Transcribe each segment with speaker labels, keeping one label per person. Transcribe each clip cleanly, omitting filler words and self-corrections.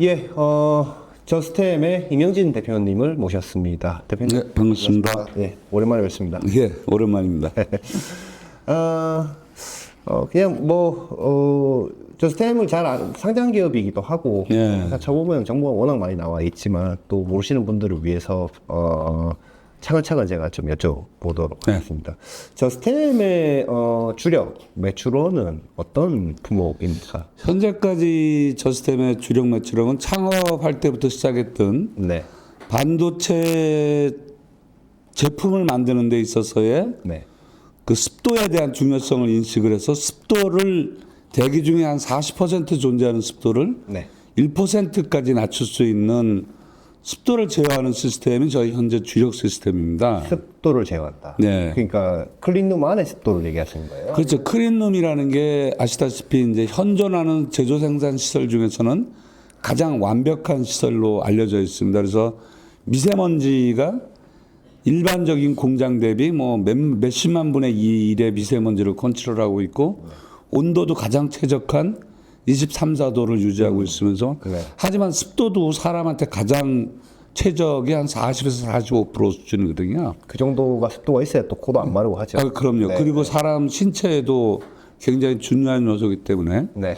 Speaker 1: 예, 저스템의 임영진 대표님을 모셨습니다. 대표님.
Speaker 2: 네, 반갑습니다.
Speaker 1: 예, 오랜만에 뵙습니다.
Speaker 2: 예, 오랜만입니다.
Speaker 1: 그냥 저스템을 상장 기업이기도 하고,
Speaker 2: 예.
Speaker 1: 쳐보면 정보가 워낙 많이 나와 있지만, 또 모르시는 분들을 위해서, 차근차근 제가 좀 여쭤보도록
Speaker 2: 네.
Speaker 1: 하겠습니다. 저스템의, 주력 매출원은 어떤 품목입니까?
Speaker 2: 현재까지 저스템의 주력 매출은 창업할 때부터 시작했던
Speaker 1: 네.
Speaker 2: 반도체 제품을 만드는 데 있어서의
Speaker 1: 네.
Speaker 2: 그 습도에 대한 중요성을 인식을 해서 습도를 대기 중에 한 40% 존재하는 습도를
Speaker 1: 네.
Speaker 2: 1%까지 낮출 수 있는 습도를 제어하는 시스템이 저희 현재 주력 시스템입니다.
Speaker 1: 습도를 제어한다.
Speaker 2: 네.
Speaker 1: 그러니까 클린룸 안에 습도를 얘기하시는 거예요?
Speaker 2: 그렇죠. 클린룸이라는 게 아시다시피 이제 현존하는 제조 생산 시설 중에서는 가장 완벽한 시설로 알려져 있습니다. 그래서 미세먼지가 일반적인 공장 대비 뭐 몇십만 분의 1의 미세먼지를 컨트롤하고 있고 온도도 가장 최적한 23, 4도를 유지하고 있으면서
Speaker 1: 네.
Speaker 2: 하지만 습도도 사람한테 가장 최적이 한 40에서 45% 수준이거든요.
Speaker 1: 그 정도가 습도가 있어야 또 코도 안 마르고 하죠.
Speaker 2: 아, 그럼요.
Speaker 1: 네.
Speaker 2: 그리고 사람 신체에도 굉장히 중요한 요소이기 때문에.
Speaker 1: 네.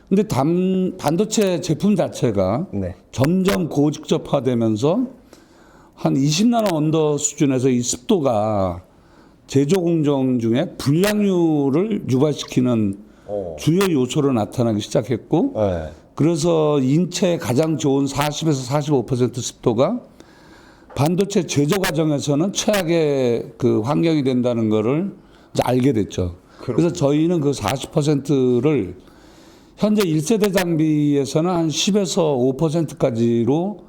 Speaker 2: 근데 반도체 제품 자체가
Speaker 1: 네.
Speaker 2: 점점 고직접화되면서 한 20나노 언더 수준에서 이 습도가 제조 공정 중에 불량률을 유발시키는 주요 요소로 나타나기 시작했고,
Speaker 1: 네.
Speaker 2: 그래서 인체에 가장 좋은 40에서 45% 습도가 반도체 제조 과정에서는 최악의 그 환경이 된다는 거를 이제 알게 됐죠. 그래서 저희는 그 40%를 현재 1세대 장비에서는 한 10에서 5%까지로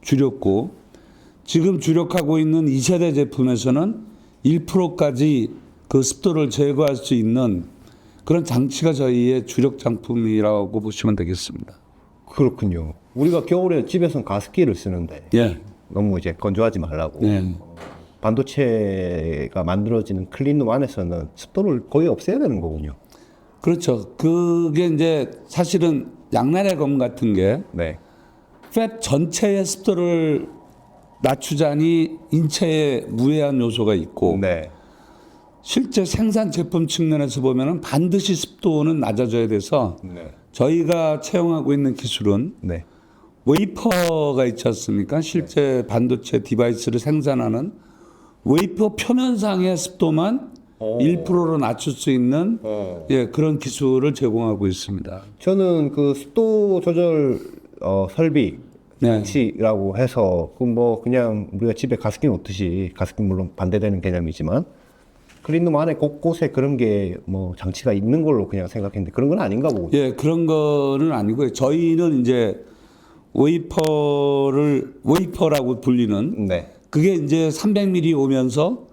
Speaker 2: 줄였고, 지금 주력하고 있는 2세대 제품에서는 1%까지 그 습도를 제거할 수 있는 그런 장치가 저희의 주력 상품이라고 보시면 되겠습니다.
Speaker 1: 그렇군요. 우리가 겨울에 집에서는 가습기를 쓰는데
Speaker 2: 예.
Speaker 1: 너무 이제 건조하지 말라고.
Speaker 2: 네.
Speaker 1: 반도체가 만들어지는 클린룸 안에서는 습도를 거의 없애야 되는 거군요.
Speaker 2: 그렇죠. 그게 이제 사실은 양날의 검 같은 게
Speaker 1: 네.
Speaker 2: 팹 전체의 습도를 낮추자니 인체에 무해한 요소가 있고
Speaker 1: 네.
Speaker 2: 실제 생산 제품 측면에서 보면은 반드시 습도는 낮아져야 돼서
Speaker 1: 네.
Speaker 2: 저희가 채용하고 있는 기술은
Speaker 1: 네.
Speaker 2: 웨이퍼가 있지 않습니까? 실제 반도체 디바이스를 생산하는 웨이퍼 표면상의 습도만 1%로 낮출 수 있는 예, 그런 기술을 제공하고 있습니다.
Speaker 1: 저는 그 습도 조절 설비
Speaker 2: 네.
Speaker 1: 장치라고 해서 그냥 우리가 집에 가습기 놓듯이 가습기 물론 반대되는 개념이지만 클린룸 안에 곳곳에 그런 게 뭐 장치가 있는 걸로 그냥 생각했는데 그런 건 아닌가 보군요.
Speaker 2: 예, 그런 거는 아니고요. 저희는 이제 웨이퍼라고 불리는
Speaker 1: 네.
Speaker 2: 그게 이제 300ml 오면서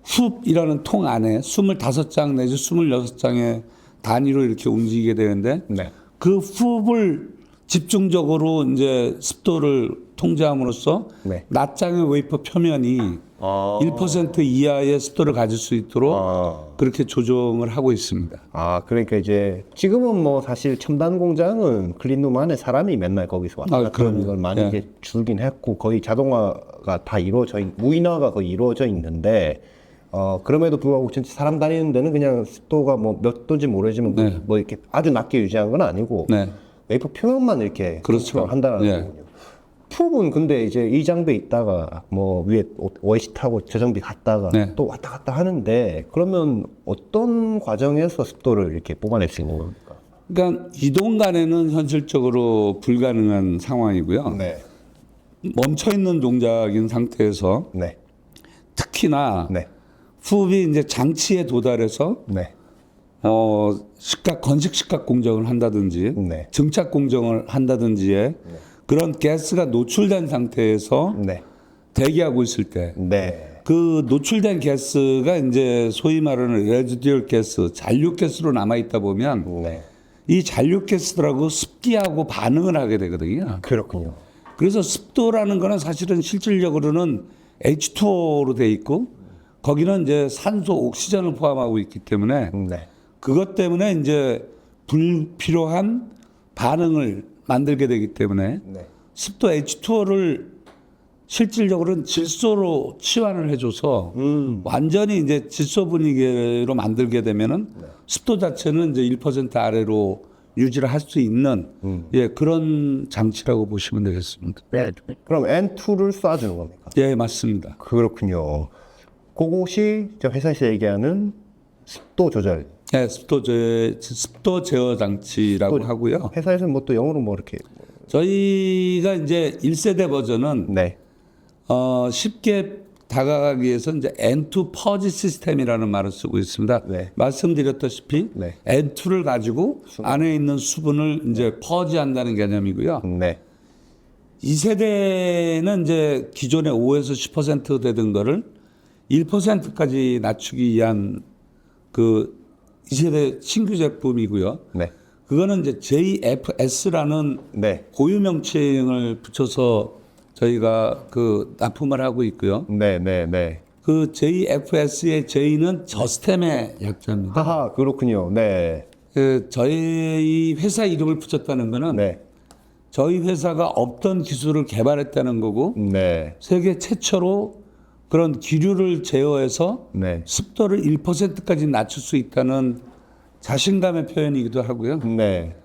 Speaker 2: 훅이라는 통 안에 25장 내지 26장의 단위로 이렇게 움직이게 되는데
Speaker 1: 네.
Speaker 2: 그 훅을 집중적으로 이제 습도를 통제함으로써
Speaker 1: 네.
Speaker 2: 낮장의 웨이퍼 표면이 1% 이하의 습도를 가질 수 있도록 그렇게 조정을 하고 있습니다.
Speaker 1: 그러니까 이제 지금은 뭐 사실 첨단 공장은 클린룸 안에 사람이 맨날 거기서 왔다 갔다 하는 걸 많이
Speaker 2: 예.
Speaker 1: 이제 줄긴 했고 거의 자동화가 다 무인화가 거의 이루어져 있는데 그럼에도 불구하고 진짜 사람 다니는 데는 그냥 습도가 뭐 몇 도인지 모르지만
Speaker 2: 네.
Speaker 1: 뭐 이렇게 아주 낮게 유지한 건 아니고
Speaker 2: 네.
Speaker 1: 웨이퍼 표면만 이렇게
Speaker 2: 그렇죠.
Speaker 1: 한다는
Speaker 2: 예.
Speaker 1: 거군요. 푹은 근데 이제 이 장비에 있다가 뭐 위에 OIC 타고 저 장비 갔다가
Speaker 2: 네.
Speaker 1: 또 왔다 갔다 하는데 그러면 어떤 과정에서 습도를 이렇게 뽑아낼 수 있는 겁니까?
Speaker 2: 그러니까 이동 간에는 현실적으로 불가능한 상황이고요.
Speaker 1: 네.
Speaker 2: 멈춰 있는 동작인 상태에서
Speaker 1: 네.
Speaker 2: 특히나
Speaker 1: 네.
Speaker 2: 훅이 이제 장치에 도달해서
Speaker 1: 네.
Speaker 2: 건식 식각 공정을 한다든지
Speaker 1: 네.
Speaker 2: 증착 공정을 한다든지의 그런 가스가 노출된 상태에서
Speaker 1: 네.
Speaker 2: 대기하고 있을 때
Speaker 1: 네.
Speaker 2: 그 노출된 가스가 이제 소위 말하는 레지듀얼 가스, 잔류 가스로 남아 있다 보면
Speaker 1: 네.
Speaker 2: 이 잔류 가스들하고 습기하고 반응을 하게 되거든요.
Speaker 1: 그렇군요.
Speaker 2: 그래서 습도라는 거는 사실은 실질적으로는 H2O로 돼 있고 거기는 이제 산소, 옥시전을 포함하고 있기 때문에
Speaker 1: 네.
Speaker 2: 그것 때문에 이제 불필요한 반응을 만들게 되기 때문에
Speaker 1: 네.
Speaker 2: 습도 H2O를 실질적으로는 질소로 치환을 해줘서 완전히 이제 질소 분위기로 만들게 되면은 습도 자체는 이제 1% 아래로 유지를 할 수 있는 예, 그런 장치라고 보시면 되겠습니다.
Speaker 1: 그럼 N2를 쏴주는 겁니까?
Speaker 2: 예, 맞습니다.
Speaker 1: 그렇군요. 그것이 저 회사에서 얘기하는 습도 조절.
Speaker 2: 예, 습도 제어 장치라고 하고요.
Speaker 1: 회사에서는 뭐 또 영어로 뭐 이렇게.
Speaker 2: 저희가 이제 1세대 버전은
Speaker 1: 네.
Speaker 2: 쉽게 다가가기 위해서 이제 N2 퍼지 시스템이라는 말을 쓰고 있습니다.
Speaker 1: 네.
Speaker 2: 말씀드렸다시피
Speaker 1: 네.
Speaker 2: N2를 가지고 안에 있는 수분을 이제 퍼지한다는 개념이고요.
Speaker 1: 네.
Speaker 2: 2세대는 이제 기존의 5에서 10% 되던 거를 1%까지 낮추기 위한 그 2세대 신규 제품이고요.
Speaker 1: 네.
Speaker 2: 그거는 이제 JFS라는
Speaker 1: 네.
Speaker 2: 고유 명칭을 붙여서 저희가 그 납품을 하고 있고요.
Speaker 1: 네. 네. 네.
Speaker 2: 그 JFS의 J는 저스템의 약자입니다.
Speaker 1: 하하, 그렇군요. 네.
Speaker 2: 그 저희 회사 이름을 붙였다는 거는
Speaker 1: 네.
Speaker 2: 저희 회사가 없던 기술을 개발했다는 거고
Speaker 1: 네.
Speaker 2: 세계 최초로 그런 기류를 제어해서
Speaker 1: 네.
Speaker 2: 습도를 1%까지 낮출 수 있다는 자신감의 표현이기도 하고요.
Speaker 1: 네.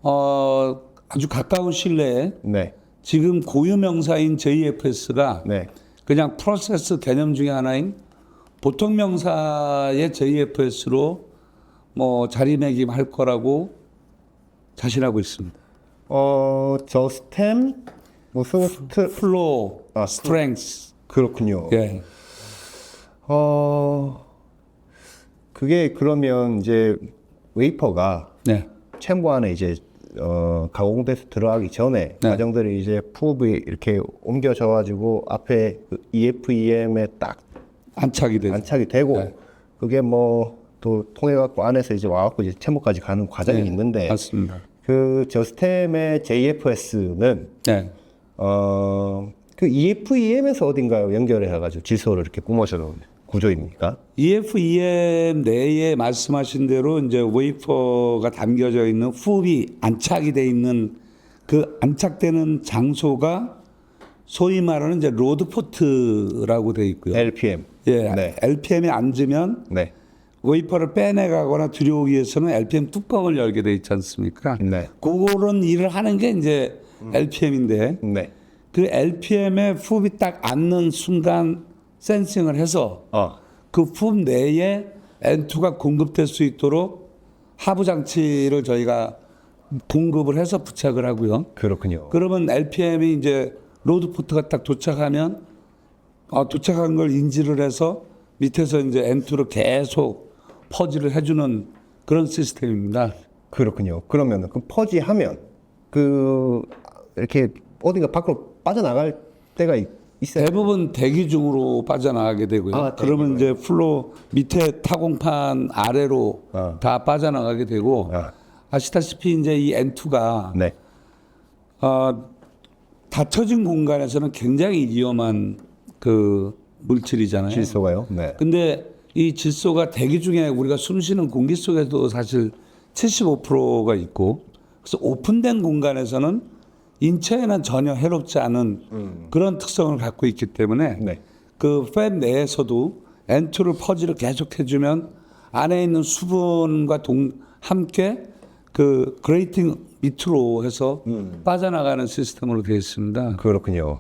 Speaker 2: 아주 가까운 신뢰에
Speaker 1: 네.
Speaker 2: 지금 고유 명사인 JFS가
Speaker 1: 네.
Speaker 2: 그냥 프로세스 개념 중에 하나인 보통 명사의 JFS로 뭐 자리매김할 거라고 자신하고 있습니다.
Speaker 1: 저스템 무슨
Speaker 2: 플로, 스트렝스.
Speaker 1: 그렇군요.
Speaker 2: 예.
Speaker 1: 그게 그러면 이제 웨이퍼가
Speaker 2: 네.
Speaker 1: 챔버 안에 이제 가공돼서 들어가기 전에
Speaker 2: 네.
Speaker 1: 과정들이 이제 푸브에 이렇게 옮겨져 가지고 앞에 그 EFEM에 딱
Speaker 2: 안착이 되죠.
Speaker 1: 안착이 되고
Speaker 2: 네.
Speaker 1: 그게 뭐 또 통해 갖고 안에서 이제 와 갖고 이제 챔버까지 가는 과정이
Speaker 2: 네.
Speaker 1: 있는데
Speaker 2: 맞습니다.
Speaker 1: 그 저스템의 JFS는
Speaker 2: 네.
Speaker 1: 그 EFEM에서 어딘가요 연결해 가지고 질소를 이렇게 뿜어져 놓은 구조입니까?
Speaker 2: EFEM 내에 말씀하신 대로 이제 웨이퍼가 담겨져 있는 훅이 안착이 돼 있는 그 안착되는 장소가 소위 말하는 이제 로드포트라고 돼 있고요.
Speaker 1: LPM.
Speaker 2: 예,
Speaker 1: 네.
Speaker 2: LPM에 앉으면
Speaker 1: 네.
Speaker 2: 웨이퍼를 빼내가거나 들여오기 위해서는 LPM 뚜껑을 열게 돼 있지 않습니까?
Speaker 1: 네.
Speaker 2: 그런 일을 하는 게 이제 LPM인데
Speaker 1: 네.
Speaker 2: 그 LPM에 훅이 딱 앉는 순간 센싱을 해서 그 품 내에 N2가 공급될 수 있도록 하부 장치를 저희가 공급을 해서 부착을 하고요.
Speaker 1: 그렇군요.
Speaker 2: 그러면 LPM이 이제 로드포트가 딱 도착하면 도착한 걸 인지를 해서 밑에서 이제 N2를 계속 퍼지를 해주는 그런 시스템입니다.
Speaker 1: 그렇군요. 그러면 그 퍼지하면 그 이렇게 어딘가 밖으로 빠져나갈 때가 있어요.
Speaker 2: 대부분 대기 중으로 빠져나가게 되고요. 그러면 이제 풀로 밑에 타공판 아래로 다 빠져나가게 되고 아시다시피 이제 이 N2가
Speaker 1: 네.
Speaker 2: 닫혀진 공간에서는 굉장히 위험한 그 물질이잖아요.
Speaker 1: 질소가요? 네.
Speaker 2: 근데 이 질소가 대기 중에 우리가 숨쉬는 공기 속에도 사실 75%가 있고 그래서 오픈된 공간에서는 인체에는 전혀 해롭지 않은 그런 특성을 갖고 있기 때문에
Speaker 1: 네.
Speaker 2: 그 팬 내에서도 N2를 퍼지를 계속해주면 안에 있는 수분과 함께 그 그레이팅 밑으로 해서 빠져나가는 시스템으로 되어 있습니다.
Speaker 1: 그렇군요.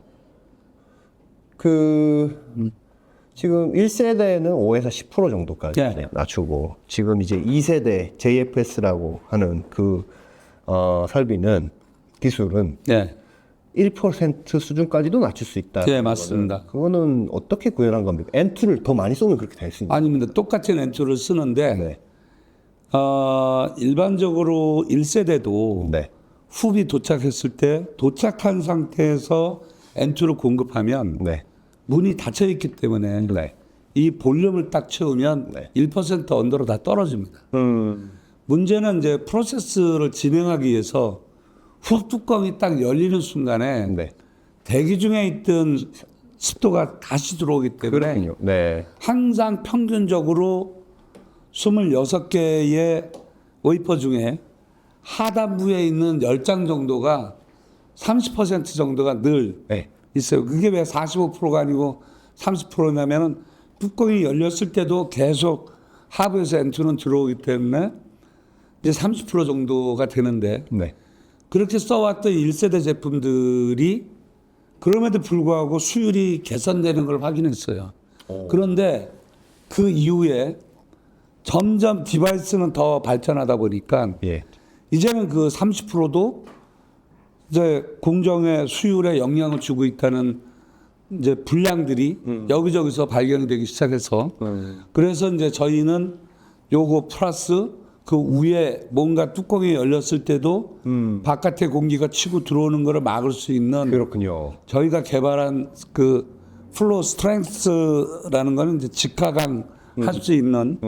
Speaker 1: 지금 1세대는 5에서 10% 정도까지
Speaker 2: 네.
Speaker 1: 낮추고 지금 이제 2세대 JFS라고 하는 그 설비는 기술은
Speaker 2: 네,
Speaker 1: 1% 수준까지도 낮출 수 있다.
Speaker 2: 네 맞습니다.
Speaker 1: 그거는 어떻게 구현한 겁니까? N2를 더 많이 쏘면 그렇게 될 수 있나요?
Speaker 2: 아닙니다. 똑같은 N2를 쓰는데
Speaker 1: 네.
Speaker 2: 일반적으로 1세대도
Speaker 1: 네.
Speaker 2: 훅이 도착했을 때 도착한 상태에서 N2를 공급하면
Speaker 1: 네.
Speaker 2: 문이 닫혀 있기 때문에
Speaker 1: 네.
Speaker 2: 이 볼륨을 딱 채우면
Speaker 1: 네.
Speaker 2: 1% 언더로 다 떨어집니다. 문제는 이제 프로세스를 진행하기 위해서 훅 뚜껑이 딱 열리는 순간에
Speaker 1: 네.
Speaker 2: 대기 중에 있던 습도가 다시 들어오기 때문에
Speaker 1: 그렇군요. 네.
Speaker 2: 항상 평균적으로 26개의 웨이퍼 중에 하단부에 있는 10장 정도가 30% 정도가 늘
Speaker 1: 네.
Speaker 2: 있어요. 그게 왜 45%가 아니고 30%냐면은 뚜껑이 열렸을 때도 계속 하부에서 엔투는 들어오기 때문에 이제 30% 정도가 되는데
Speaker 1: 네.
Speaker 2: 그렇게 써왔던 1세대 제품들이 그럼에도 불구하고 수율이 개선되는 걸 확인했어요. 그런데 그 이후에 점점 디바이스는 더 발전하다 보니까
Speaker 1: 예.
Speaker 2: 이제는 그 30%도 이제 공정의 수율에 영향을 주고 있다는 이제 불량들이 여기저기서 발견이 되기 시작해서 그래서 이제 저희는 요거 플러스 그 위에 뭔가 뚜껑이 열렸을 때도 바깥에 공기가 치고 들어오는 거를 막을 수 있는
Speaker 1: 그렇군요.
Speaker 2: 저희가 개발한 그 플로우 스트렝스라는 거는 이제 직하강 할 수 있는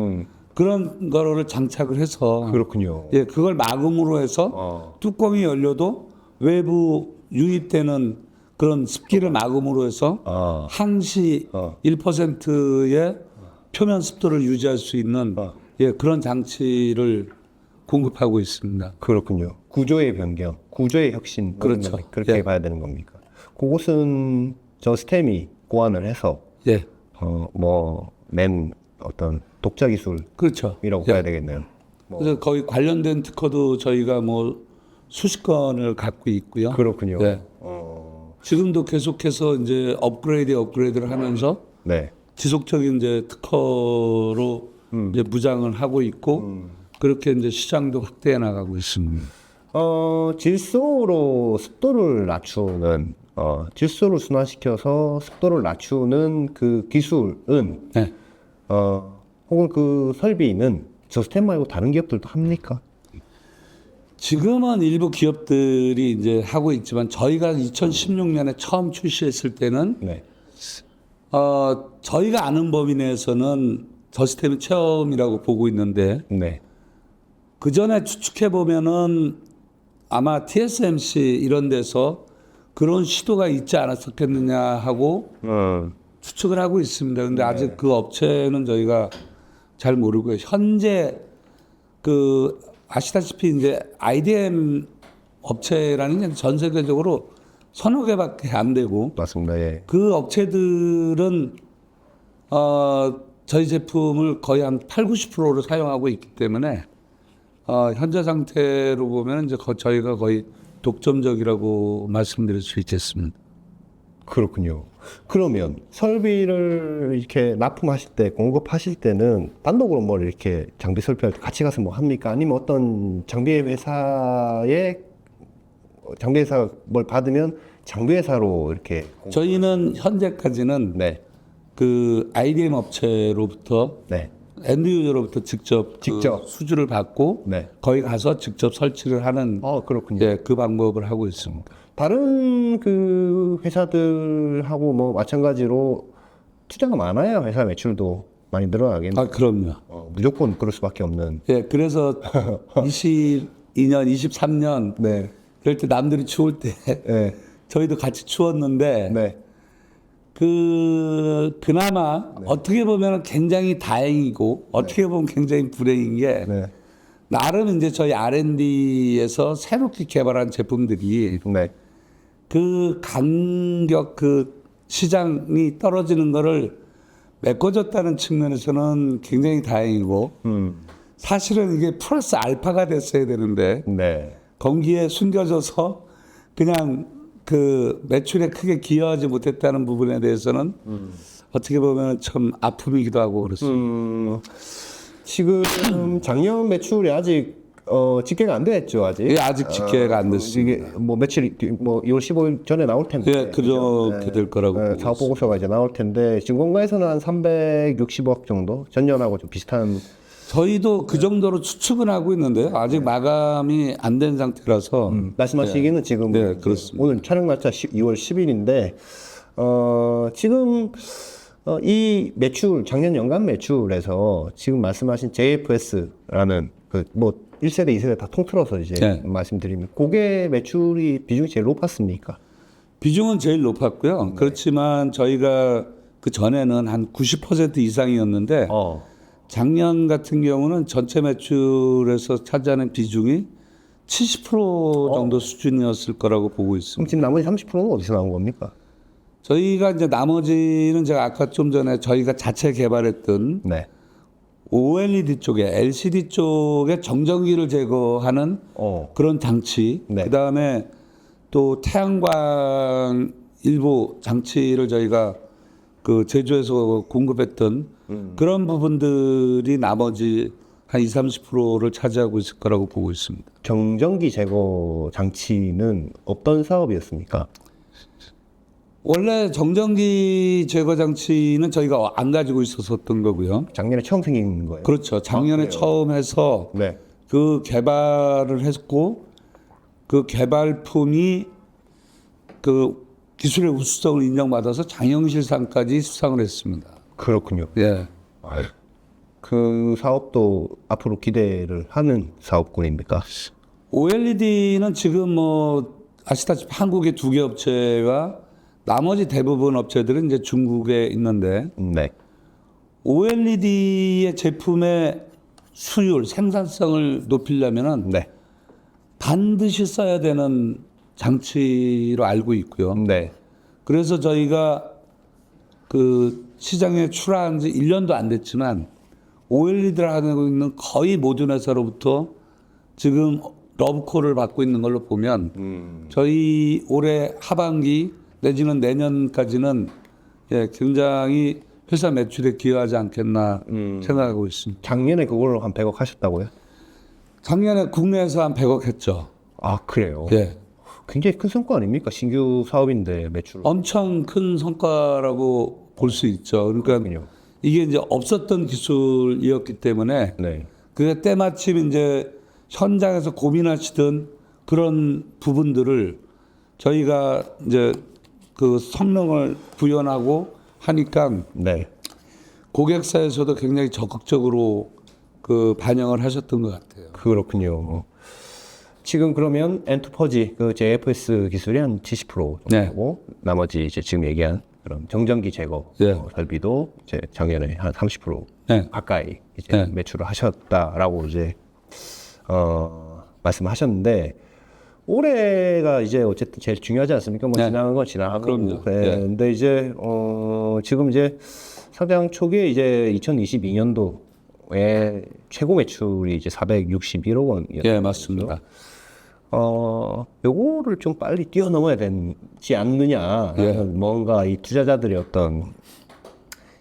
Speaker 2: 그런 거를 장착을 해서
Speaker 1: 그렇군요.
Speaker 2: 예, 그걸 막음으로 해서 뚜껑이 열려도 외부 유입되는 그런 습기를 막음으로 해서 항시 1%의 표면 습도를 유지할 수 있는 예, 그런 장치를 공급하고 있습니다.
Speaker 1: 그렇군요. 구조의 변경, 구조의 혁신.
Speaker 2: 그렇죠.
Speaker 1: 그렇게
Speaker 2: 예.
Speaker 1: 봐야 되는 겁니까? 그것은 저 스템이 고안을 해서
Speaker 2: 예,
Speaker 1: 낸 어떤 독자 기술이라고
Speaker 2: 그렇죠.
Speaker 1: 봐야 되겠네요.
Speaker 2: 그래서 거의 관련된 특허도 저희가 뭐 수십 건을 갖고 있고요.
Speaker 1: 그렇군요.
Speaker 2: 예. 지금도 계속해서 이제 업그레이드를 하면서
Speaker 1: 네.
Speaker 2: 지속적인 이제 특허로 이제 무장을 하고 있고 그렇게 이제 시장도 확대해 나가고 있습니다.
Speaker 1: 질소로 습도를 낮추는 질소를 순환시켜서 습도를 낮추는 그 기술은
Speaker 2: 네.
Speaker 1: 혹은 그 설비는 저 스템 말고 다른 기업들도 합니까?
Speaker 2: 지금은 일부 기업들이 이제 하고 있지만 저희가 2016년에 처음 출시했을 때는
Speaker 1: 네.
Speaker 2: 저희가 아는 범위 내에서는 저 시스템이 처음이라고 보고 있는데
Speaker 1: 네.
Speaker 2: 그 전에 추측해 보면은 아마 TSMC 이런 데서 그런 시도가 있지 않았었겠느냐 하고 추측을 하고 있습니다. 근데 아직 그 업체는 저희가 잘 모르고요. 현재 그 아시다시피 이제 IDM 업체라는 게 전 세계적으로 서너 개밖에 안 되고
Speaker 1: 맞습니다. 예.
Speaker 2: 그 업체들은 저희 제품을 거의 한 80-90%를 사용하고 있기 때문에 현재 상태로 보면 이제 저희가 거의 독점적이라고 말씀드릴 수 있겠습니다.
Speaker 1: 그렇군요. 그러면 설비를 이렇게 납품하실 때, 공급하실 때는 단독으로 뭘 이렇게 장비 설비할 때 같이 가서 뭐 합니까? 아니면 어떤 장비 회사가 뭘 받으면 장비 회사로 이렇게
Speaker 2: 저희는 현재까지는
Speaker 1: 네.
Speaker 2: 그 IDM 업체로부터
Speaker 1: 네.
Speaker 2: 엔드 유저로부터 직접
Speaker 1: 직접.
Speaker 2: 수주를 받고
Speaker 1: 네.
Speaker 2: 거기 가서 직접 설치를 하는
Speaker 1: 그렇군요.
Speaker 2: 예, 그 방법을 하고 있습니다.
Speaker 1: 다른 그 회사들하고 뭐 마찬가지로 투자가 많아야 회사 매출도 많이 늘어나겠네요.
Speaker 2: 아, 그럼요.
Speaker 1: 무조건 그럴 수밖에 없는.
Speaker 2: 예, 그래서 22년, 23년
Speaker 1: 네.
Speaker 2: 그럴 때 남들이 추울 때
Speaker 1: 네.
Speaker 2: 저희도 같이 추웠는데
Speaker 1: 네.
Speaker 2: 그나마 어떻게 보면 굉장히 다행이고 어떻게 보면 굉장히 불행인 게
Speaker 1: 네.
Speaker 2: 나름 이제 저희 R&D에서 새롭게 개발한 제품들이
Speaker 1: 네.
Speaker 2: 그 간격 그 시장이 떨어지는 거를 메꿔줬다는 측면에서는 굉장히 다행이고 사실은 이게 플러스 알파가 됐어야 되는데
Speaker 1: 네.
Speaker 2: 건기에 숨겨져서 그냥 그 매출에 크게 기여하지 못했다는 부분에 대해서는 어떻게 보면 참 아픔이기도 하고 그렇습니다.
Speaker 1: 지금 작년 매출이 아직 집계가 안 됐죠 아직.
Speaker 2: 예, 아직 집계가 안 됐습니다.
Speaker 1: 이게 뭐 며칠 뭐 2월 15일 전에 나올 텐데.
Speaker 2: 예, 그렇게 될 거라고 보고
Speaker 1: 사업 보고서가 이제 나올 텐데 증권가에서는 한 360억 정도 전년하고 좀 비슷한.
Speaker 2: 저희도 그 정도로 추측은 하고 있는데 아직 마감이 안 된 상태라서
Speaker 1: 말씀하시기는 지금
Speaker 2: 네, 그렇습니다.
Speaker 1: 오늘 촬영 날짜 2월 10일인데 지금 이 매출 작년 연간 매출에서 지금 말씀하신 JFS라는 그 뭐 1세대, 2세대 다 통틀어서 이제
Speaker 2: 네.
Speaker 1: 말씀드리면 그게 매출이 비중이 제일 높았습니까?
Speaker 2: 비중은 제일 높았고요. 그렇지만 저희가 그 전에는 한 90% 이상이었는데 작년 같은 경우는 전체 매출에서 차지하는 비중이 70% 정도 수준이었을 거라고 보고 있습니다.
Speaker 1: 그럼 지금 나머지 30%는 어디서 나온 겁니까?
Speaker 2: 저희가 이제 나머지는 제가 아까 좀 전에 저희가 자체 개발했던
Speaker 1: 네.
Speaker 2: OLED 쪽에 LCD 쪽에 정전기를 제거하는 그런 장치,
Speaker 1: 네.
Speaker 2: 그다음에 또 태양광 일부 장치를 저희가 그 제조해서 공급했던 그런 부분들이 나머지 한 20-30%를 차지하고 있을 거라고 보고 있습니다.
Speaker 1: 정전기 제거 장치는 어떤 사업이었습니까?
Speaker 2: 원래 정전기 제거 장치는 저희가 안 가지고 있었던 거고요.
Speaker 1: 작년에 처음 생긴 거예요.
Speaker 2: 그렇죠. 작년에 처음 해서
Speaker 1: 네.
Speaker 2: 그 개발을 했고 그 개발품이 그 기술의 우수성을 인정받아서 장영실상까지 수상을 했습니다.
Speaker 1: 그렇군요.
Speaker 2: 예.
Speaker 1: 그 사업도 앞으로 기대를 하는 사업군입니까?
Speaker 2: OLED는 지금 뭐 아시다시피 한국의 2개 업체와 나머지 대부분 업체들은 이제 중국에 있는데
Speaker 1: 네.
Speaker 2: OLED의 제품의 수율, 생산성을 높이려면은
Speaker 1: 네.
Speaker 2: 반드시 써야 되는 장치로 알고 있고요.
Speaker 1: 네.
Speaker 2: 그래서 저희가 그 시장에 출하한 지 1년도 안 됐지만 OLED를 하고 있는 거의 모든 회사로부터 지금 러브콜을 받고 있는 걸로 보면 저희 올해 하반기 내지는 내년까지는 예, 굉장히 회사 매출에 기여하지 않겠나 생각하고 있습니다.
Speaker 1: 작년에 그걸로 한 100억 하셨다고요?
Speaker 2: 작년에 국내에서 한 100억 했죠.
Speaker 1: 아, 그래요?
Speaker 2: 예.
Speaker 1: 굉장히 큰 성과 아닙니까? 신규 사업인데 매출.
Speaker 2: 엄청 큰 성과라고 볼 수 있죠. 그러니까
Speaker 1: 그렇군요.
Speaker 2: 이게 이제 없었던 기술이었기 때문에
Speaker 1: 네.
Speaker 2: 그게 때마침 이제 현장에서 고민하시던 그런 부분들을 저희가 이제 그 성능을 구현하고 하니까
Speaker 1: 네.
Speaker 2: 고객사에서도 굉장히 적극적으로 그 반영을 하셨던 것 같아요.
Speaker 1: 그렇군요. 지금 그러면 엔투퍼지 그 JFS 기술이 한 70%
Speaker 2: 네.
Speaker 1: 정도고 나머지 이제 지금 얘기한 그런 정전기 제거
Speaker 2: 네.
Speaker 1: 설비도 이제 작년에 한 30%
Speaker 2: 네.
Speaker 1: 가까이 이제
Speaker 2: 네.
Speaker 1: 매출을 하셨다라고 이제 말씀하셨는데 올해가 이제 어쨌든 제일 중요하지 않습니까? 뭐
Speaker 2: 네.
Speaker 1: 지나간 건 지나가고
Speaker 2: 그럼요.
Speaker 1: 네. 근데 이제 지금 이제 상장 초기에 이제 2022년도에 최고 매출이 이제 461억 원이었죠.
Speaker 2: 예, 맞습니다.
Speaker 1: 요거를 좀 빨리 뛰어넘어야 되지 않느냐.
Speaker 2: 예.
Speaker 1: 뭔가 이 투자자들의 어떤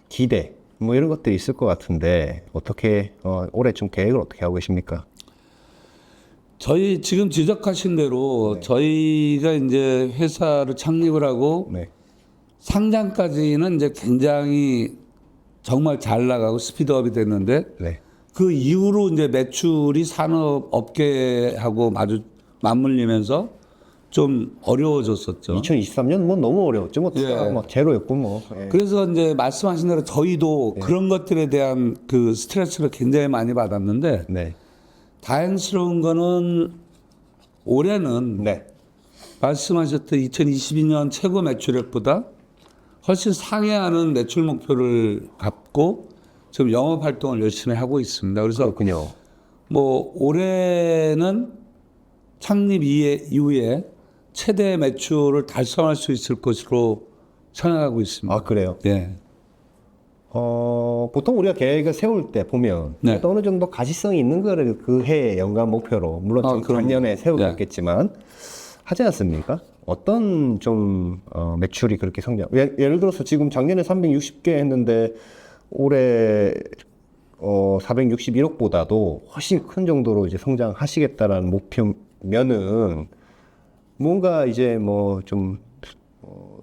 Speaker 1: 기대, 뭐 이런 것들이 있을 것 같은데, 어떻게, 올해 좀 계획을 어떻게 하고 계십니까?
Speaker 2: 저희 지금 지적하신 대로 저희가 이제 회사를 창립을 하고
Speaker 1: 네.
Speaker 2: 상장까지는 이제 굉장히 정말 잘 나가고 스피드업이 됐는데
Speaker 1: 네.
Speaker 2: 그 이후로 이제 매출이 산업 업계하고 맞물리면서 좀 어려워졌었죠.
Speaker 1: 2023년 뭐 너무 어려웠죠. 뭐,
Speaker 2: 예.
Speaker 1: 막 제로였고 뭐. 예.
Speaker 2: 그래서 이제 말씀하신 대로 저희도 그런 것들에 대한 그 스트레스를 굉장히 많이 받았는데
Speaker 1: 네.
Speaker 2: 다행스러운 거는 올해는
Speaker 1: 네.
Speaker 2: 말씀하셨던 2022년 최고 매출액보다 훨씬 상회하는 매출 목표를 갖고 지금 영업 활동을 열심히 하고 있습니다. 그래서
Speaker 1: 그렇군요.
Speaker 2: 뭐 올해는 창립 이후에 최대 매출을 달성할 수 있을 것으로 생각하고 있습니다.
Speaker 1: 아, 그래요?
Speaker 2: 예.
Speaker 1: 보통 우리가 계획을 세울 때 보면
Speaker 2: 네.
Speaker 1: 또 어느 정도 가시성이 있는 거를 그 해의 연간 목표로 물론 지금
Speaker 2: 그럼요.
Speaker 1: 작년에 세우고
Speaker 2: 네.
Speaker 1: 있겠지만 하지 않습니까? 어떤 좀 매출이 그렇게 성장? 예를 들어서 지금 작년에 360개 했는데 올해 461억보다도 훨씬 큰 정도로 이제 성장하시겠다라는 목표면은 뭔가 이제 뭐 좀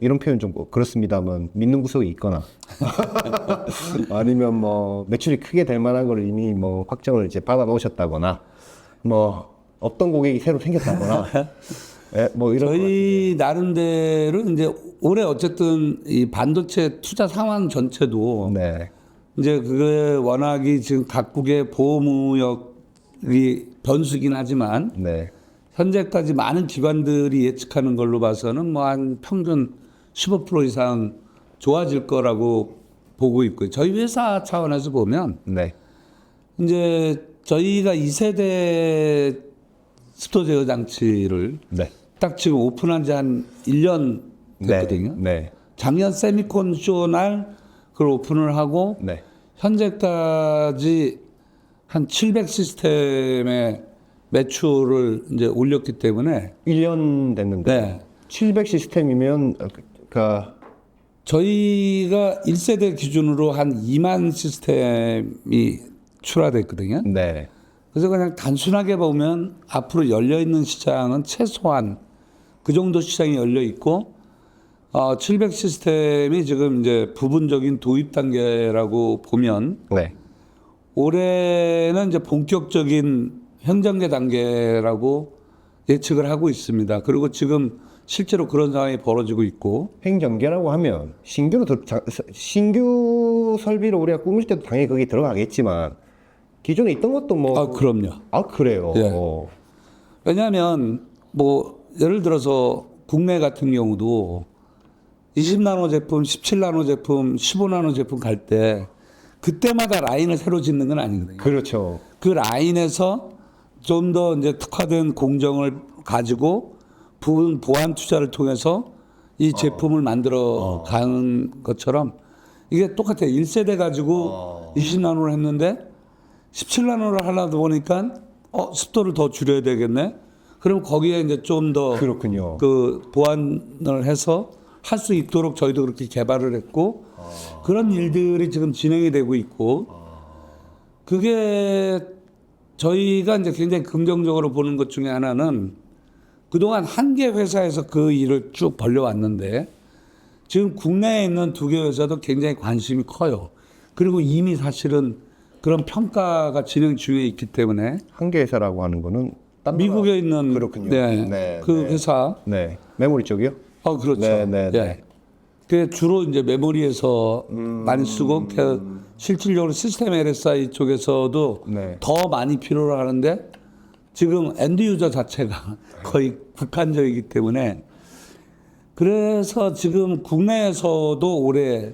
Speaker 1: 이런 표현 좀 그렇습니다만 믿는 구석이 있거나 아니면 뭐 매출이 크게 될 만한 걸 이미 뭐 확정을 이제 받아 놓으셨다거나 뭐 없던 고객이 새로 생겼다거나 예, 뭐 이런
Speaker 2: 저희 나름대로 이제 올해 어쨌든 이 반도체 투자 상황 전체도
Speaker 1: 네.
Speaker 2: 이제 그게 워낙이 지금 각국의 보호무역이 변수긴 하지만
Speaker 1: 네.
Speaker 2: 현재까지 많은 기관들이 예측하는 걸로 봐서는 뭐 한 평균 15% 이상 좋아질 거라고 보고 있고요. 저희 회사 차원에서 보면
Speaker 1: 네.
Speaker 2: 이제 저희가 2세대 습도 제어 장치를
Speaker 1: 네.
Speaker 2: 딱 지금 오픈한 지 한 1년 됐거든요.
Speaker 1: 네.
Speaker 2: 작년 세미콘 쇼 날 그걸 오픈을 하고
Speaker 1: 네.
Speaker 2: 현재까지 한 700 시스템의 매출을 이제 올렸기 때문에
Speaker 1: 1년 됐는데
Speaker 2: 네.
Speaker 1: 700 시스템이면
Speaker 2: 저희가 1세대 기준으로 한 2만 시스템이 출하됐거든요.
Speaker 1: 네.
Speaker 2: 그래서 그냥 단순하게 보면 앞으로 열려 있는 시장은 최소한 그 정도 시장이 열려 있고 700 시스템이 지금 이제 부분적인 도입 단계라고 보면
Speaker 1: 네.
Speaker 2: 올해는 이제 본격적인 현장계 단계라고 예측을 하고 있습니다. 그리고 지금 실제로 그런 상황이 벌어지고 있고
Speaker 1: 횡전계라고 하면 신규 설비를 우리가 꾸밀 때도 당연히 거기 들어가겠지만 기존에 있던 것도 뭐
Speaker 2: 그럼요.
Speaker 1: 그래요.
Speaker 2: 예. 왜냐하면 뭐 예를 들어서 국내 같은 경우도 20나노 제품, 17나노 제품, 15나노 제품 갈 때 그때마다 라인을 새로 짓는 건 아니거든요.
Speaker 1: 그렇죠.
Speaker 2: 그 라인에서 좀 더 이제 특화된 공정을 가지고 부분 보완 투자를 통해서 이 제품을 만들어 가는 것처럼 이게 똑같아요. 1세대 가지고 20나노를 했는데 17나노를 하려다 보니까 습도를 더 줄여야 되겠네. 그럼 거기에 이제 좀 더
Speaker 1: 그렇군요.
Speaker 2: 그 보완을 해서 할 수 있도록 저희도 그렇게 개발을 했고 그런 일들이 지금 진행이 되고 있고 그게 저희가 이제 굉장히 긍정적으로 보는 것 중에 하나는 그동안 한 개 회사에서 그 일을 쭉 벌려왔는데 지금 국내에 있는 2개 회사도 굉장히 관심이 커요. 그리고 이미 사실은 그런 평가가 진행 중에 있기 때문에
Speaker 1: 한계 회사라고 하는 거는
Speaker 2: 미국에 있는
Speaker 1: 그렇군요.
Speaker 2: 그 회사
Speaker 1: 네. 메모리 쪽이요?
Speaker 2: 그렇죠.
Speaker 1: 네.
Speaker 2: 예. 그 주로 이제 메모리에서 많이 쓰고 실질적으로 시스템 LSI 쪽에서도
Speaker 1: 네.
Speaker 2: 더 많이 필요로 하는데 지금 엔드 유저 자체가 거의 국한적이기 때문에 그래서 지금 국내에서도 올해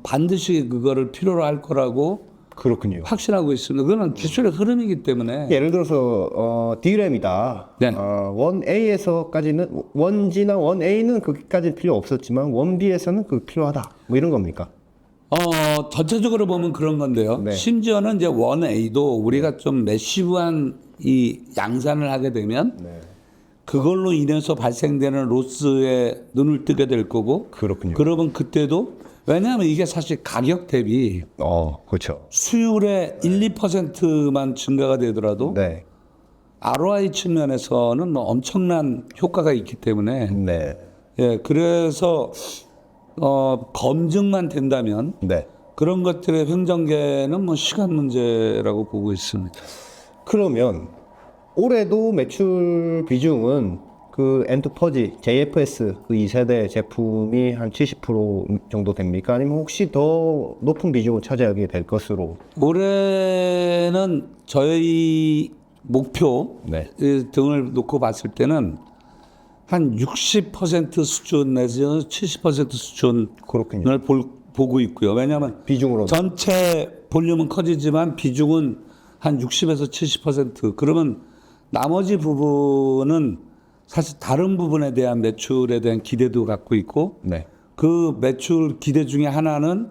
Speaker 2: 반드시 그거를 필요로 할 거라고
Speaker 1: 그렇군요.
Speaker 2: 확신하고 있습니다. 그거는 기술의 흐름이기 때문에
Speaker 1: 예를 들어서 D램이다.
Speaker 2: 네.
Speaker 1: 1A에서까지는 1G나 1A는 거기까지 필요 없었지만 1B에서는 그 필요하다. 뭐 이런 겁니까?
Speaker 2: 전체적으로 보면 그런 건데요.
Speaker 1: 네.
Speaker 2: 심지어는 이제 1A도 우리가 좀 매시브한 이 양산을 하게 되면 그걸로 인해서 발생되는 로스에 눈을 뜨게 될 거고
Speaker 1: 그렇군요.
Speaker 2: 그러면 그때도 왜냐하면 이게 사실 가격 대비
Speaker 1: 그렇죠.
Speaker 2: 수율의 1, 2%만 증가가 되더라도
Speaker 1: 네.
Speaker 2: ROI 측면에서는 뭐 엄청난 효과가 있기 때문에
Speaker 1: 네.
Speaker 2: 예, 그래서 검증만 된다면
Speaker 1: 네.
Speaker 2: 그런 것들의 횡전계는 뭐 시간 문제라고 보고 있습니다.
Speaker 1: 그러면 올해도 매출 비중은 그 엔터퍼지 JFS 그 2세대 제품이 한 70% 정도 됩니까? 아니면 혹시 더 높은 비중을 차지하게 될 것으로?
Speaker 2: 올해는 저희 목표
Speaker 1: 네.
Speaker 2: 등을 놓고 봤을 때는 한 60% 수준 내지는 70% 수준을
Speaker 1: 그렇군요.
Speaker 2: 보고 있고요. 왜냐하면
Speaker 1: 비중으로.
Speaker 2: 전체 볼륨은 커지지만 비중은 한 60에서 70%. 그러면 나머지 부분은 사실 다른 부분에 대한 매출에 대한 기대도 갖고 있고
Speaker 1: 네.
Speaker 2: 그 매출 기대 중에 하나는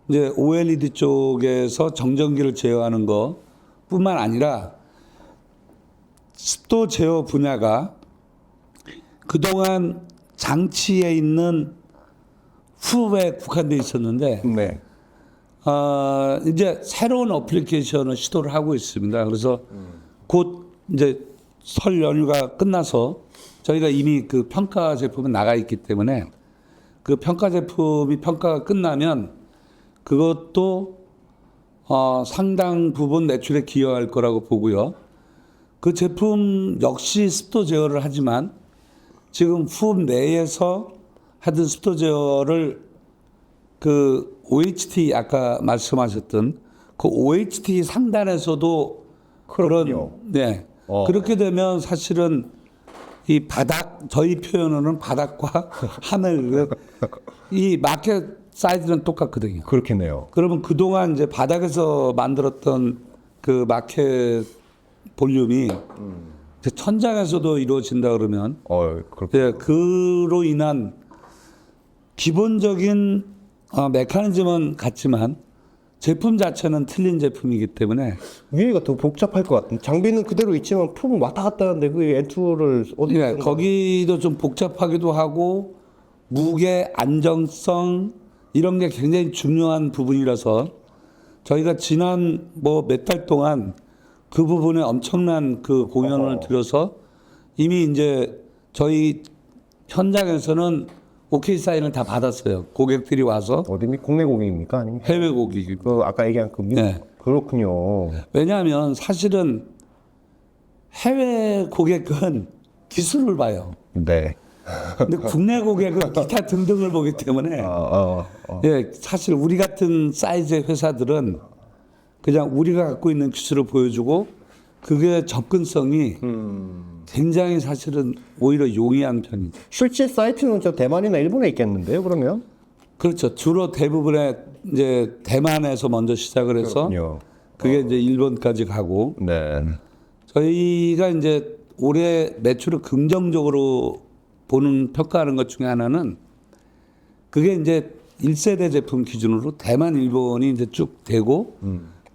Speaker 2: 이제 OLED 쪽에서 정전기를 제어하는 것뿐만 아니라 습도 제어 분야가 그동안 장치에 있는 후에 국한돼 있었는데
Speaker 1: 네.
Speaker 2: 이제 새로운 어플리케이션을 시도를 하고 있습니다. 그래서 곧 이제 설 연휴가 끝나서 저희가 이미 그 평가 제품은 나가 있기 때문에 그 평가 제품이 평가가 끝나면 그것도 상당 부분 매출에 기여할 거라고 보고요. 그 제품 역시 습도 제어를 하지만 지금 품 내에서 하던 습도 제어를 그 OHT 아까 말씀하셨던 그 OHT 상단에서도
Speaker 1: 그렇군요.
Speaker 2: 네. 그렇게 되면 사실은 이 바닥 저희 표현으로는 바닥과 하늘 이 마켓 사이즈는 똑같거든요.
Speaker 1: 그렇겠네요.
Speaker 2: 그러면 그동안 이제 바닥에서 만들었던 그 마켓 볼륨이 천장에서도 이루어진다 그러면
Speaker 1: 그렇게.
Speaker 2: 예, 그로 인한 기본적인 메커니즘은 같지만 제품 자체는 틀린 제품이기 때문에
Speaker 1: 위에가 더 복잡할 것 같은. 장비는 그대로 있지만 품은 왔다 갔다 하는데 그 엔투를 어디?
Speaker 2: 예, 거기도 좀 복잡하기도 하고 무게 안정성 이런 게 굉장히 중요한 부분이라서 저희가 지난 뭐 몇 달 동안 그 부분에 엄청난 그 공연을 들여서 이미 이제 저희 현장에서는 오케이 사인을 다 받았어요. 고객들이 와서
Speaker 1: 어디입니까? 국내 고객입니까? 아니면
Speaker 2: 해외 고객이.
Speaker 1: 그 아까 얘기한 그 미국?
Speaker 2: 네.
Speaker 1: 그렇군요.
Speaker 2: 왜냐하면 사실은 해외 고객은 기술을 봐요.
Speaker 1: 네.
Speaker 2: 근데 국내 고객은 기타 등등을 보기 때문에 예, 사실 우리 같은 사이즈의 회사들은 그냥 우리가 갖고 있는 기술을 보여주고 그게 접근성이 굉장히 사실은 오히려 용이한 편이죠.
Speaker 1: 실제 사이트는 저 대만이나 일본에 있겠는데요, 그러면?
Speaker 2: 그렇죠. 주로 대부분의 이제 대만에서 먼저 시작을 해서
Speaker 1: 그렇군요.
Speaker 2: 그게 이제 일본까지 가고
Speaker 1: 네.
Speaker 2: 저희가 이제 올해 매출을 긍정적으로 보는 평가하는 것 중에 하나는 그게 이제 1세대 제품 기준으로 대만, 일본이 이제 쭉 되고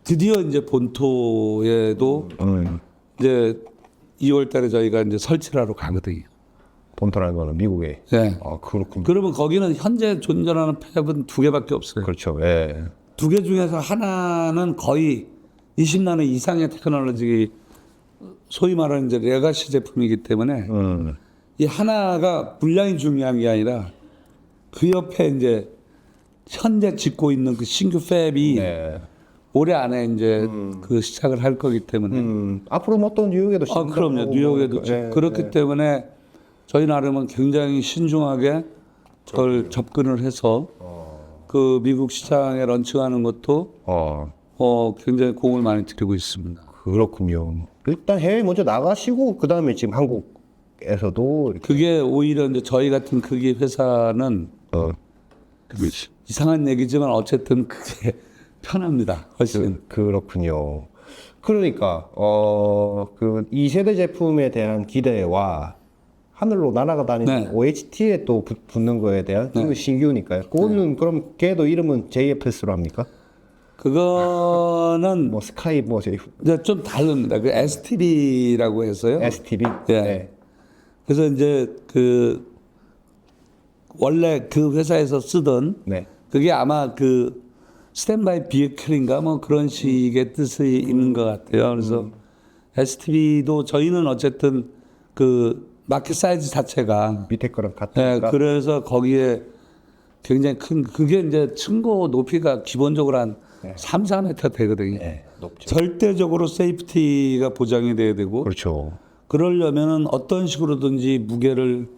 Speaker 2: 드디어 이제 본토에도 이제 2월 달에 저희가 이제 설치를 하러 가거든요.
Speaker 1: 본토라는 거는 미국에.
Speaker 2: 네.
Speaker 1: 그렇군요.
Speaker 2: 그러면 거기는 현재 존재하는 팹은 2개밖에 없어요.
Speaker 1: 그렇죠. 예.
Speaker 2: 2개 중에서 하나는 거의 20나노 이상의 테크놀로지 소위 말하는 이제 레가시 제품이기 때문에 이 하나가 분량이 중요한 게 아니라 그 옆에 이제 현재 짓고 있는 그 신규 팹이
Speaker 1: 네.
Speaker 2: 올해 안에 이제 그 시작을 할 거기 때문에
Speaker 1: 앞으로 뭐 또 뉴욕에도
Speaker 2: 그럼요. 뉴욕에도
Speaker 1: 예,
Speaker 2: 그렇기 때문에 저희 나름은 굉장히 신중하게 그걸 접근을 해서 그 미국 시장에 런칭하는 것도 굉장히 공을 많이 들이고 있습니다.
Speaker 1: 그렇군요. 일단 해외 먼저 나가시고 그 다음에 지금 한국에서도 이렇게
Speaker 2: 그게 오히려 이제 저희 같은 크기 회사는 이상한 얘기지만 어쨌든 그게 편합니다. 훨씬.
Speaker 1: 그렇군요. 그러니까 그 2세대 제품에 대한 기대와 하늘로 날아다니는
Speaker 2: 네.
Speaker 1: OHT에 또 붙는 거에 대한 그 신규니까요. 그거는 그럼 걔도 이름은 JFS로 합니까?
Speaker 2: 그거는
Speaker 1: 뭐 스카이 뭐
Speaker 2: 이제 좀 다릅니다. 그 STB라고 해서요.
Speaker 1: STB.
Speaker 2: 예.
Speaker 1: 네.
Speaker 2: 그래서 이제 그 원래 그 회사에서 쓰던
Speaker 1: 네.
Speaker 2: 그게 아마 그 스탠바이 비에클인가 뭐 그런 식의 뜻이 있는 것 같아요. 그래서 STB도 저희는 어쨌든 그 마켓 사이즈 자체가
Speaker 1: 밑에 거랑
Speaker 2: 예,
Speaker 1: 같으니까.
Speaker 2: 그래서 거기에 굉장히 큰 그게 이제 층고 높이가 기본적으로 한 3, 4m 되거든요.
Speaker 1: 네, 높죠.
Speaker 2: 절대적으로 세이프티가 보장이 돼야 되고
Speaker 1: 그렇죠.
Speaker 2: 그러려면은 어떤 식으로든지 무게를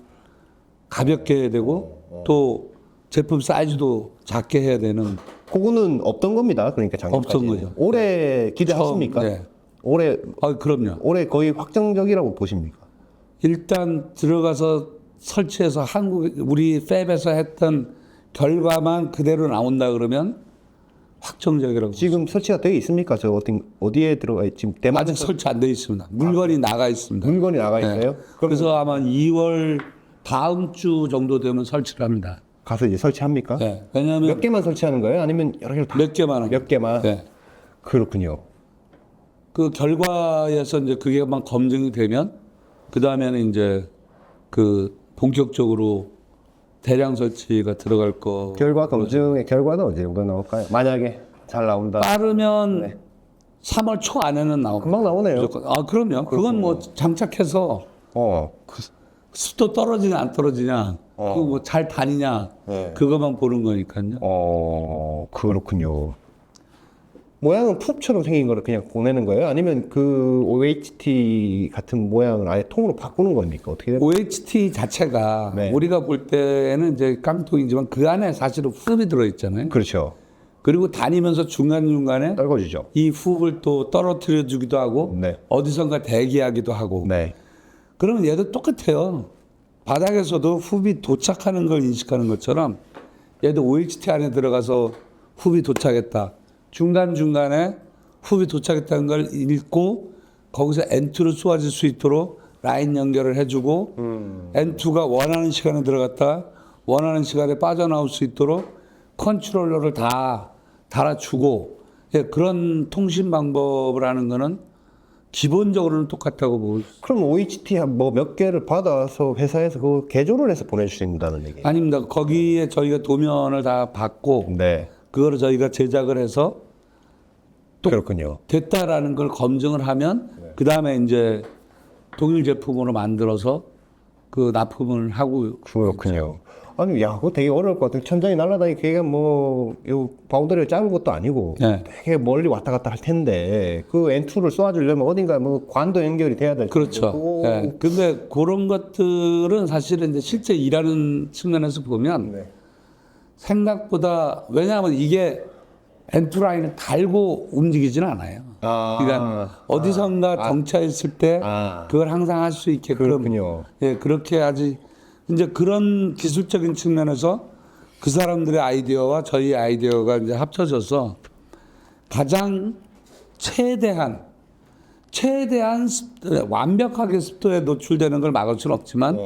Speaker 2: 가볍게 해야 되고 또 제품 사이즈도 작게 해야 되는
Speaker 1: 그거는 없던 겁니다. 그러니까 작년까지.
Speaker 2: 없던 거죠.
Speaker 1: 올해 기대하십니까?
Speaker 2: 네. 그럼요.
Speaker 1: 올해 거의 확정적이라고 보십니까?
Speaker 2: 일단 들어가서 설치해서 우리 팹에서 했던 결과만 그대로 나온다 그러면 확정적이라고.
Speaker 1: 지금 설치가 되어 있습니까? 저 어디에 들어가 지금 대만
Speaker 2: 아직 설치 안 돼 있습니다. 물건이 나가 있습니다.
Speaker 1: 물건이 나가 있어요?
Speaker 2: 그래서 아마 2월 다음 주 정도 되면 설치를 합니다.
Speaker 1: 가서 이제 설치합니까?
Speaker 2: 네. 왜냐하면
Speaker 1: 몇 개만 설치하는 거예요? 아니면 여러 개를 다?
Speaker 2: 몇 개만 합니다.
Speaker 1: 몇 개만?
Speaker 2: 네.
Speaker 1: 그렇군요.
Speaker 2: 그 결과에서 이제 그게만 검증이 되면 그 다음에는 이제 그 본격적으로 대량 설치가 들어갈 거.
Speaker 1: 결과 검증의 결과는 언제 정도 나올까요? 만약에 잘 나온다.
Speaker 2: 빠르면 3월 초 안에는 나옵니다.
Speaker 1: 금방 나오네요.
Speaker 2: 무조건. 그럼요. 그건 뭐 장착해서 습도 떨어지냐 안 떨어지냐, 그거 뭐 잘 다니냐, 그것만 보는 거니까요.
Speaker 1: 그렇군요. 모양은 풉처럼 생긴 거를 그냥 보내는 거예요? 아니면 그 OHT 같은 모양을 아예 통으로 바꾸는 겁니까? 어떻게 됩니까?
Speaker 2: OHT 자체가
Speaker 1: 네.
Speaker 2: 우리가 볼 때는 이제 깡통이지만 그 안에 사실은 훅이 들어있잖아요.
Speaker 1: 그렇죠.
Speaker 2: 그리고 다니면서 중간중간에
Speaker 1: 떨궈주죠.
Speaker 2: 이 훅을 또 떨어뜨려 주기도 하고
Speaker 1: 네.
Speaker 2: 어디선가 대기하기도 하고.
Speaker 1: 네.
Speaker 2: 그러면 얘도 똑같아요. 바닥에서도 훅이 도착하는 걸 인식하는 것처럼 얘도 OHT 안에 들어가서 훅이 도착했다. 중간중간에 훅이 도착했다는 걸 읽고 거기서 N2로 쏘아질 수 있도록 라인 연결을 해주고 N2가 원하는 시간에 들어갔다 원하는 시간에 빠져나올 수 있도록 컨트롤러를 다 달아주고 예, 그런 통신 방법을 하는 거는 기본적으로는 똑같다고 보고
Speaker 1: 그럼 OHT 뭐 몇 개를 받아서 회사에서 그 개조를 해서 보내주신다는 얘기.
Speaker 2: 아닙니다. 거기에 저희가 도면을 다 받고
Speaker 1: 네.
Speaker 2: 그거를 저희가 제작을 해서 또
Speaker 1: 그렇군요.
Speaker 2: 됐다라는 걸 검증을 하면 그 다음에 이제 동일 제품으로 만들어서 그 납품을 하고
Speaker 1: 그렇군요. 아니, 야, 그거 되게 어려울 것 같아요. 천장이 날아다니기 걔가 뭐, 요 바운더리를 작은 것도 아니고
Speaker 2: 네.
Speaker 1: 되게 멀리 왔다 갔다 할 텐데 그 N2를 쏘아주려면 어딘가 뭐 관도 연결이 돼야 될
Speaker 2: 그렇죠.
Speaker 1: 테고.
Speaker 2: 예. 근데 그런 것들은 사실은 이제 실제 일하는 측면에서 보면
Speaker 1: 네.
Speaker 2: 생각보다 왜냐하면 이게 엔투 라인을 달고 움직이지는 않아요. 그러니까 어디선가 정차했을 때 그걸 항상 할 수 있게끔
Speaker 1: 그렇군요.
Speaker 2: 예, 그렇게 해야지. 이제 그런 기술적인 측면에서 그 사람들의 아이디어와 저희 아이디어가 이제 합쳐져서 가장 최대한 완벽하게 습도에 노출되는 걸 막을 수는 없지만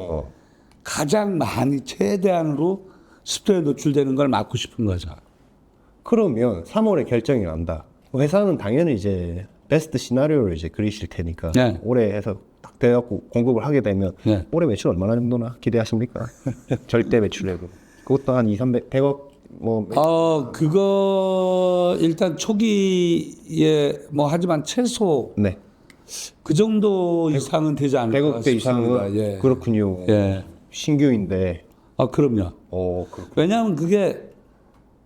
Speaker 2: 가장 많이 최대한으로 습도에 노출되는 걸 막고 싶은 거죠.
Speaker 1: 그러면 3월에 결정이 난다. 회사는 당연히 이제 베스트 시나리오를 이제 그리실 테니까
Speaker 2: 네.
Speaker 1: 올해 해서 딱 돼갖고 공급을 하게 되면
Speaker 2: 네.
Speaker 1: 올해 매출 얼마나 정도나 기대하십니까? 절대 매출액으로. 그것도 한 2, 300, 100억 뭐.
Speaker 2: 그거 일단 초기에 뭐 하지만 최소
Speaker 1: 네.
Speaker 2: 그 정도 이상은 되지 않을까
Speaker 1: 100억대 이상은
Speaker 2: 싶습니다. 예.
Speaker 1: 그렇군요.
Speaker 2: 예.
Speaker 1: 신규인데.
Speaker 2: 그럼요.
Speaker 1: 그렇군요.
Speaker 2: 왜냐하면 그게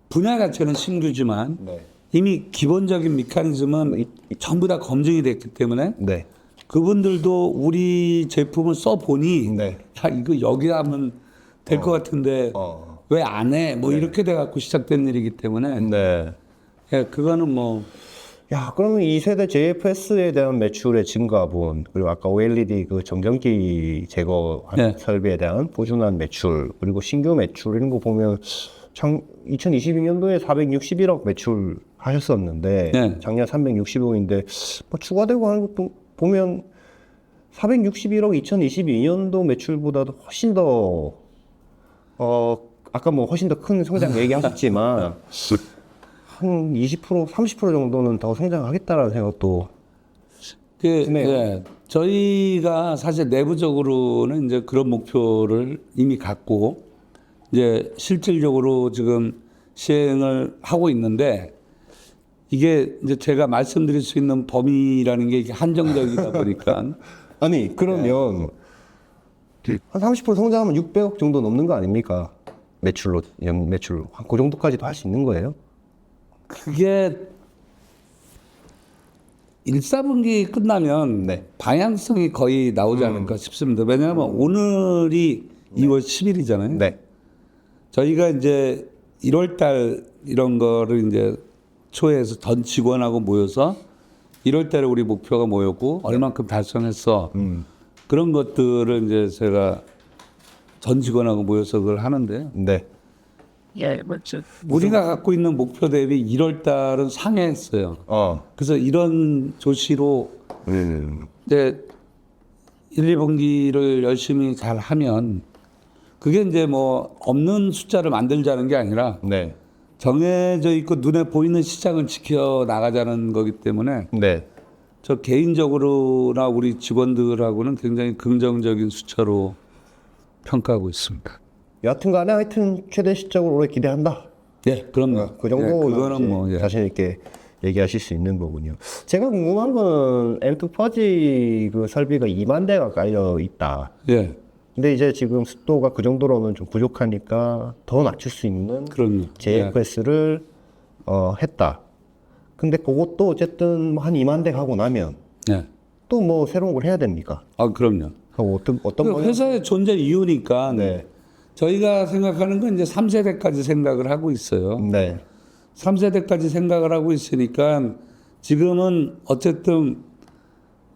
Speaker 2: 분야 자체는 신규지만
Speaker 1: 네.
Speaker 2: 이미 기본적인 메커니즘은 전부 다 검증이 됐기 때문에
Speaker 1: 네.
Speaker 2: 그분들도 우리 제품을 써보니
Speaker 1: 네.
Speaker 2: 야 이거 여기 하면 될 것 같은데 왜 안 해? 뭐 이렇게 돼갖고 시작된 일이기 때문에
Speaker 1: 네.
Speaker 2: 예, 그거는 뭐
Speaker 1: 야, 그러면 이 세대 JFS에 대한 매출의 증가분, 그리고 아까 OLED 그 정전기 제거
Speaker 2: 네.
Speaker 1: 설비에 대한 꾸준한 매출, 그리고 신규 매출 이런 거 보면 2022년도에 461억 매출 하셨었는데
Speaker 2: 네.
Speaker 1: 작년 360억인데 뭐 추가되고 하는 것도 보면 461억 2022년도 매출보다도 훨씬 더 아까 뭐 훨씬 더 큰 성장 얘기하셨지만 한 20%, 30% 정도는 더 성장하겠다라는 생각도 드네요.
Speaker 2: 예, 저희가 사실 내부적으로는 이제 그런 목표를 이미 갖고 이제 실질적으로 지금 시행을 하고 있는데 이게 이제 제가 말씀드릴 수 있는 범위라는 게 이게 한정적이다 보니까
Speaker 1: 아니 그러면 한 30% 성장하면 600억 정도 넘는 거 아닙니까? 매출로 연 매출 그 정도까지도 할 수 있는 거예요?
Speaker 2: 그게 1, 4분기 끝나면
Speaker 1: 네.
Speaker 2: 방향성이 거의 나오지 않을까 싶습니다. 왜냐하면 오늘이 2월 10일이잖아요.
Speaker 1: 네.
Speaker 2: 저희가 이제 1월 달 이런 거를 이제 초에서 전 직원하고 모여서 1월 달에 우리 목표가 뭐였고 얼만큼 달성했어. 그런 것들을 이제 제가 전 직원하고 모여서 그걸 하는데요.
Speaker 1: 네.
Speaker 2: 예, 맞죠. 우리가 갖고 있는 목표 대비 1월 달은 상회했어요. 그래서 이런 조치로 이제 1, 2분기를 열심히 잘 하면 그게 이제 뭐 없는 숫자를 만들자는 게 아니라
Speaker 1: 네.
Speaker 2: 정해져 있고 눈에 보이는 시장을 지켜 나가자는 거기 때문에
Speaker 1: 네.
Speaker 2: 저 개인적으로나 우리 직원들하고는 굉장히 긍정적인 숫자로 평가하고 있습니다.
Speaker 1: 여하튼 간에 하여튼 최대 실적을 올해 기대한다.
Speaker 2: 예, 그럼요.
Speaker 1: 그 정도
Speaker 2: 예, 그거는 뭐 예.
Speaker 1: 자신 있게 얘기하실 수 있는 거군요. 제가 궁금한 건 M2 퍼지 그 설비가 2만 대가 깔려 있다.
Speaker 2: 예,
Speaker 1: 근데 이제 지금 습도가 그 정도로는 좀 부족하니까 더 낮출 수 있는
Speaker 2: 그럼요.
Speaker 1: JFS를 했다. 근데 그것도 어쨌든 뭐한 2만 대 가고 나면
Speaker 2: 예.
Speaker 1: 또 뭐 새로운 걸 해야 됩니까?
Speaker 2: 그럼요.
Speaker 1: 그럼 어떤
Speaker 2: 그
Speaker 1: 방향?
Speaker 2: 회사의 존재 이유니까
Speaker 1: 네.
Speaker 2: 저희가 생각하는 건 이제 3세대까지 생각을 하고 있어요.
Speaker 1: 네.
Speaker 2: 3세대까지 생각을 하고 있으니까 지금은 어쨌든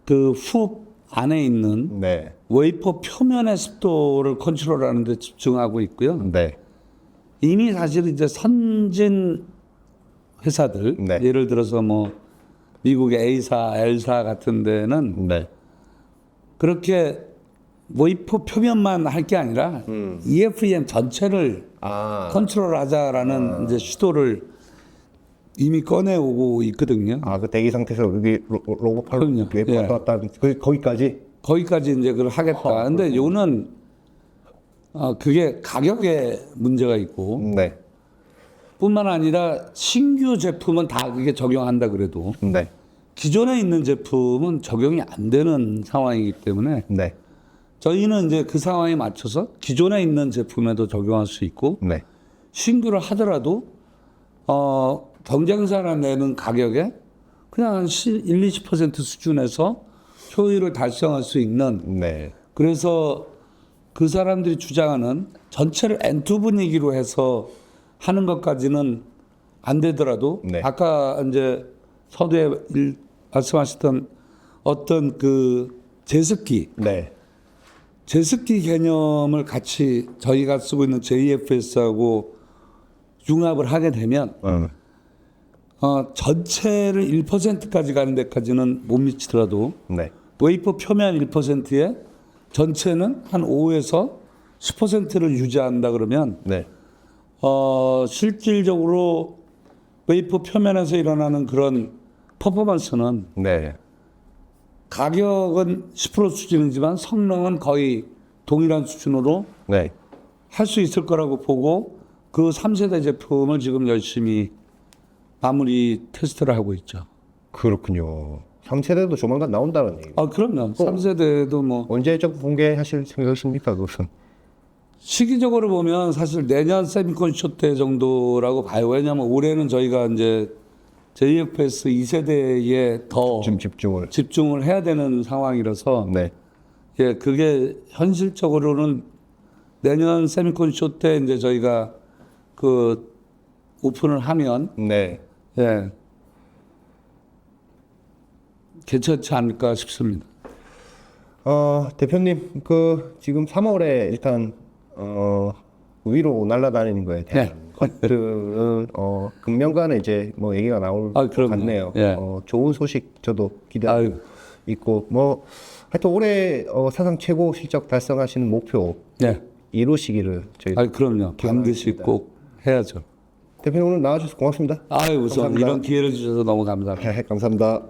Speaker 2: 그 훅 안에 있는
Speaker 1: 네.
Speaker 2: 웨이퍼 표면의 습도를 컨트롤하는 데 집중하고 있고요.
Speaker 1: 네.
Speaker 2: 이미 사실 이제 선진 회사들
Speaker 1: 네.
Speaker 2: 예를 들어서 뭐 미국의 A사, L사 같은 데는
Speaker 1: 네.
Speaker 2: 그렇게 웨이퍼 표면만 할 게 아니라 EFEM 전체를
Speaker 1: 아,
Speaker 2: 컨트롤하자라는 이제 시도를 이미 꺼내오고 있거든요.
Speaker 1: 그 대기 상태에서 여기 로고 팔
Speaker 2: 그럼요.
Speaker 1: 웨이퍼
Speaker 2: 예.
Speaker 1: 왔다 갔다 하는 거기까지.
Speaker 2: 거기까지 이제 그걸 하겠다. 근데 요는 그게 가격에 문제가 있고
Speaker 1: 네.
Speaker 2: 뿐만 아니라 신규 제품은 다 그게 적용한다 그래도
Speaker 1: 네.
Speaker 2: 기존에 있는 제품은 적용이 안 되는 상황이기 때문에
Speaker 1: 네.
Speaker 2: 저희는 이제 그 상황에 맞춰서 기존에 있는 제품에도 적용할 수 있고
Speaker 1: 네.
Speaker 2: 신규를 하더라도 경쟁사가 내는 가격에 그냥 한 1, 20% 수준에서 효율을 달성할 수 있는
Speaker 1: 네.
Speaker 2: 그래서 그 사람들이 주장하는 전체를 N2 분위기로 해서 하는 것까지는 안 되더라도
Speaker 1: 네.
Speaker 2: 아까 이제 서두에 말씀하셨던 어떤 그 제습기
Speaker 1: 네.
Speaker 2: 제습기 개념을 같이 저희가 쓰고 있는 JFS하고 융합을 하게 되면 전체를 1%까지 가는 데까지는 못 미치더라도
Speaker 1: 네.
Speaker 2: 웨이퍼 표면 1%에 전체는 한 5에서 10%를 유지한다 그러면
Speaker 1: 네.
Speaker 2: 실질적으로 웨이퍼 표면에서 일어나는 그런 퍼포먼스는
Speaker 1: 네.
Speaker 2: 가격은 10% 수준이지만 성능은 거의 동일한 수준으로
Speaker 1: 네.
Speaker 2: 할 수 있을 거라고 보고 그 3세대 제품을 지금 열심히 마무리 테스트를 하고 있죠.
Speaker 1: 그렇군요. 3세대도 조만간 나온다는 얘기.
Speaker 2: 그럼요. 3세대도 뭐
Speaker 1: 언제적 공개하실 생각이십니까, 그것은?
Speaker 2: 시기적으로 보면 사실 내년 세미콘 때 정도라고 봐요. 왜냐하면 올해는 저희가 이제 JFS 2세대에 더
Speaker 1: 좀 집중을.
Speaker 2: 해야 되는 상황이라서
Speaker 1: 네.
Speaker 2: 예, 그게 현실적으로는 내년 세미콘 때 이제 저희가 그 오픈을 하면
Speaker 1: 네.
Speaker 2: 예, 괜찮지 않을까 싶습니다.
Speaker 1: 대표님, 지금 3월에 일단, 위로 날아다니는 거에 대한 것들은, 금년간에 이제 뭐 얘기가 나올 것
Speaker 2: 그럼요.
Speaker 1: 같네요.
Speaker 2: 예.
Speaker 1: 좋은 소식 저도 기대하고 있고, 뭐, 하여튼 올해 사상 최고 실적 달성하시는 목표
Speaker 2: 네.
Speaker 1: 이루시기를 저희
Speaker 2: 그럼요. 반드시 꼭 해야죠.
Speaker 1: 대표님 오늘 나와주셔서 고맙습니다.
Speaker 2: 우선
Speaker 1: 감사합니다.
Speaker 2: 이런 기회를 주셔서 너무 감사합니다.
Speaker 1: 감사합니다.